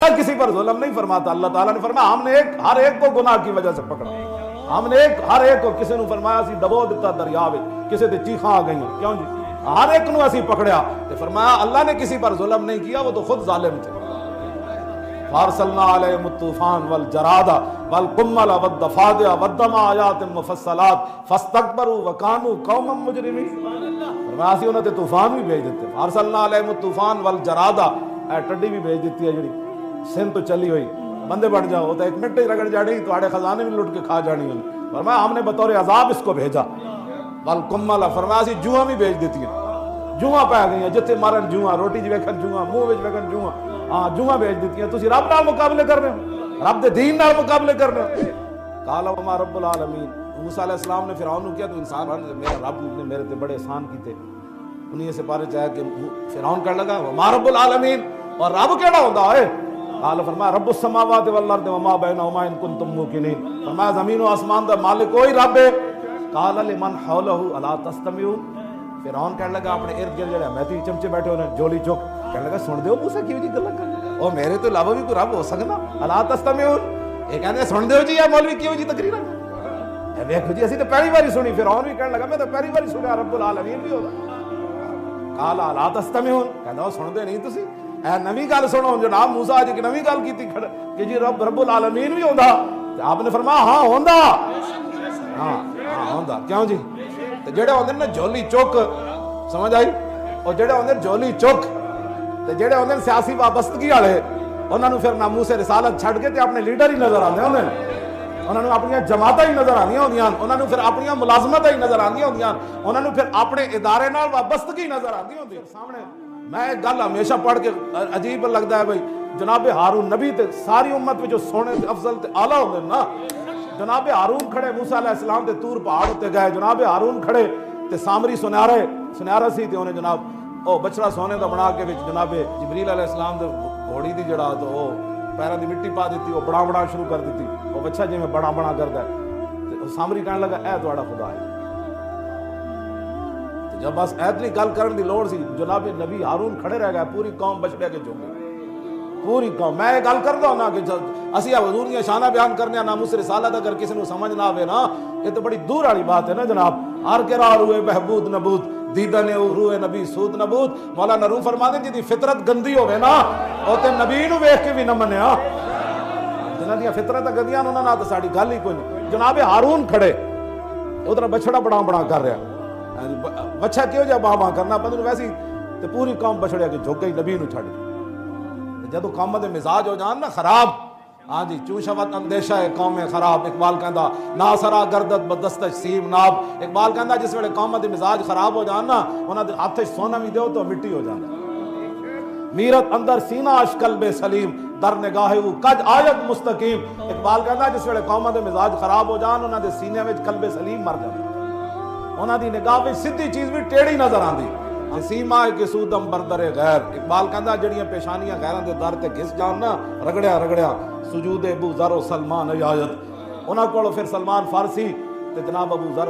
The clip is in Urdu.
کسی پر ظلم نہیں فرماتا. اللہ تعالیٰ نے فرمایا ہم نے ہر ایک کو گناہ کی وجہ سے پکڑا. ہم نے ہر ایک کو کسی نے فرمایا اسی دبو دیتا دریا وچ, کسی تے چیخاں آ گئیں. کیوں جی؟ ہر ایک نو اسی پکڑیا. تے فرمایا اللہ نے کسی پر ظلم نہیں کیا, وہ تو خود ظالم تھے. فارسلنا علیہم الطوفان والجراد والقمل والضفادع والدم آیات مفصلات فاستکبروا وکانوا قوما مجرمین. فرمایا اسی انہاں تے طوفان بھی بھیج دیتے. فارسلنا علیہم الطوفان والجراد, اے ٹڈی بھی بھیج دیتی ہے جڑی سندھ تو چلی ہوئی, بندے بڑھ جاؤ تو ایک منٹ ہی رگڑ جانی, تواڈے خزانے بھی لٹ کے کھا جانی. فرمایا ہم نے بطور عذاب اس کو بھیجا. والقمل, فرمایا اسی جواں بھی بھیج دیتی ہیں. جواں پہ گئی ہیں, جتھے مارن جواں, روٹی جی ویکھن جواں, منہ وچ ویکھن جواں. ہاں جواں بھیج دیتی ہیں. تسی رب نال مقابلے کر رہے ہو, رب دے دین نال مقابلے کر رہے ہو. قال وما رب العالمین. موسیٰ علیہ السلام نے فرعون کو کیا تو انسان, میرا رب نے میرے تے بڑے احسان کیتے. انہیں سے پارے چاہے کہ فرعون کہنے لگا وما رب العالمین, اور رب کیڑا ہوندا ہے؟ قال فرمایا رب السماوات والارض وما بینہما ان کنتم موقنین. فرمایا زمین و آسمان دا مالک وہی رب ہے. قال لمن حولہ الا تستمعون. فرعون کہنے لگا اپنے ارد گرد جڑے میتھی چمچے بیٹھے ہونے جولی چوک, کہنے لگا سن دیو موسیٰ کیوں جی گلاں کر, او میرے تو علاوہ بھی کوئی رب ہو سکنا؟ الا تستمعون, یہ کہنے سن دیو جی, یا مولوی کیوں جی تقریراں دیکھو جی اسی تو پہلی باری سنی. فرعون بھی کہنے لگا میں تو پہلی باری سنیا رب العالمین بھی ہوگا. قال الا تستمعون, کہنا سن دے نہیں تسی, اے نویں گل سنو. جناب موسیٰ جی نویں گل کیتی کہ جی رب العالمین بھی ہوندا. آپ نے فرمایا ہاں ہوندا, ہاں ہوندا. کیوں جی؟ تے جڑے ہوندے نا جھولی چوک, سمجھ آئی, اور جڑے ہوندے جھولی چوک تے جڑے ہوندے سیاسی وابستگی والے, انہاں نوں پھر ناموس رسالت چھڈ کے تے اپنے لیڈر ہی نظر آندے ہوندے, انہاں نوں اپنی جماعتاں ہی نظر آندیاں ہوندیاں, انہاں نوں پھر اپنی ملازمتاں ہی نظر آندیاں ہوندیاں, انہاں نوں پھر اپنے ادارے نال وابستگی نظر آندی ہوندی. سامنے میں ایک گل ہمیشہ پڑھ کے عجیب لگتا ہے بھائی, جناب ہارون نبی تے ساری امت میں جو سونے تے افضل تے اعلیٰ ہوندے نا, جناب ہارون کھڑے موسیٰ علیہ السلام تے طور پہاڑ تے گئے. جناب ہارون کھڑے تے سامری سنیارا سی تے انہیں جناب او بچڑا سونے دا بنا کے وچ جناب جبریل علیہ السلام دے گھوڑی دی جڑا تو او پیراں دی مٹی پا دیتی, او بڑا شروع کر دیتی, او بچہ جی میں بڑا کردا ہے. تے سامری کہنے لگا اے تہاڈا خدا ہے. جب بس ایتنی گل کرن دی لوڑ سی, جناب نبی ہارون کھڑے رہ گئے, پوری قوم بچڑے کے جھوم گئی, پوری قوم. میں یہ گل کردا ہوں نا کہ اسی حضور دی شانہ بیان کرنے ناموس رسالت اگر کسی نو سمجھ نہ آوے نا, یہ تو بڑی دور والی بات ہے نا جناب. ہر کرا روئے بہبود نبود, دیدن روئے نبی سود نبود. مولانا روح فرماتے ہیں جی فطرت گندی ہوے نا, او تے نبی نو ویکھ کے بھی نہ منیا. جنہاں دی فطرت گندیاں انہاں نال تے ساڈی گل ہی کوئی نہیں. جناب ہارون کھڑے, ادھر بچڑا بڑا کر رہا, بچہ کیوں جا باں کرنا پتہ نہیں ویسی, تے پوری قوم بچڑیا کے جھک گئی نبی نو چھڈ. جدو قوم دے مزاج ہو جان نا خراب, ہاں جی چوں شوت اندیشہ ہے قوم خراب. اقبال کہندا ناسرا گردت بدستش سیم ناب. اقبال کہندا جس ویلے قوم دے مزاج خراب ہو جان نا, انہاں دے ہاتھ وچ سونا بھی دیو تو مٹی ہو جاندا. میرت اندر سینہ اش قلب سلیم, در نگاہ او کج آیت مستقیم. اقبال کہندا جس ویلے قوم دے مزاج خراب ہو جان, انہاں دے سینے وچ قلب سلیم مر جاندا, انہاں دی نگاہ وچ سیدھی چیز بھی ٹیڑھی نظر آندی. سیما کے سودم بردر غیر. اقبال کہندا جڑیاں پیشانیاں غیراں دے در تے گھس جان نا, رگڑیا سجود ابو ذر و سلمان آیت. انہاں کول پھر سلمان فارسی تے جناب ابو ذر